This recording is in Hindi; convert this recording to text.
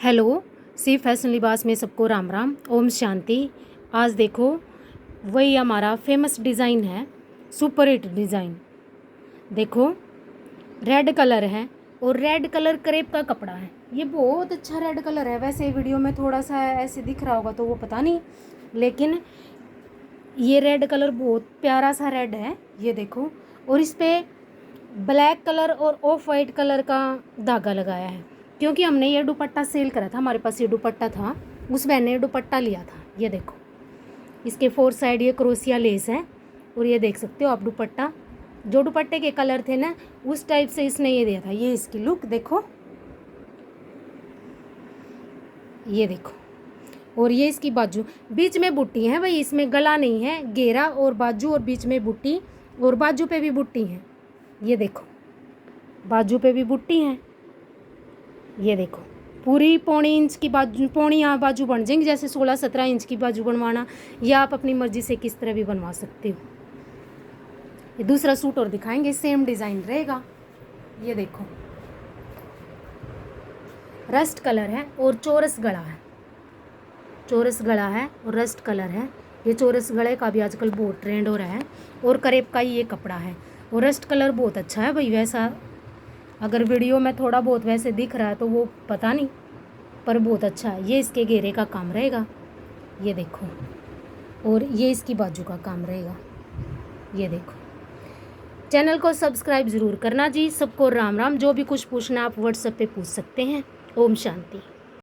हेलो, सी फैशन लिबास में सबको राम राम, ओम शांति। आज देखो वही हमारा फेमस डिज़ाइन है, सुपर हिट डिज़ाइन। देखो रेड कलर है और रेड कलर क्रेप का कपड़ा है। ये बहुत अच्छा रेड कलर है। वैसे वीडियो में थोड़ा सा ऐसे दिख रहा होगा तो वो पता नहीं, लेकिन ये रेड कलर बहुत प्यारा सा रेड है। ये देखो, और इस पर ब्लैक कलर और ऑफ वाइट कलर का धागा लगाया है, क्योंकि हमने ये दुपट्टा सेल करा था। हमारे पास ये दुपट्टा था, उस बहन ने दुपट्टा लिया था। ये देखो, इसके 4 साइड ये क्रोशिया लेस है, और ये देख सकते हो आप दुपट्टा, जो दुपट्टे के कलर थे ना उस टाइप से इसने ये दिया था। ये इसकी लुक देखो, ये देखो, और ये इसकी बाजू, बीच में बुट्टी है भाई, इसमें गला नहीं है, घेरा और बाजू और बीच में बुट्टी, और बाजू पे भी बुट्टी है। ये देखो, बाजू पे भी बुट्टी है। ये देखो, पूरी पौनी इंच की बाजू, पौनी यहाँ बाजू बन जाएंगी। जैसे 16-17 इंच की बाजू बनवाना, या आप अपनी मर्जी से किस तरह भी बनवा सकते हो। ये दूसरा सूट और दिखाएंगे, सेम डिज़ाइन रहेगा। ये देखो, रस्ट कलर है और चौरस गला है। चौरस गला है और रस्ट कलर है। ये चौरस गले का भी आजकल बहुत ट्रेंड हो रहा है, और करेब का ही ये कपड़ा है। और रस्ट कलर बहुत अच्छा है भाई। वैसा अगर वीडियो में थोड़ा बहुत वैसे दिख रहा है तो वो पता नहीं, पर बहुत अच्छा है। ये इसके घेरे का काम रहेगा, ये देखो, और ये इसकी बाजू का काम रहेगा। ये देखो, चैनल को सब्सक्राइब ज़रूर करना जी। सबको राम राम। जो भी कुछ पूछना आप व्हाट्सएप पे पूछ सकते हैं। ओम शांति।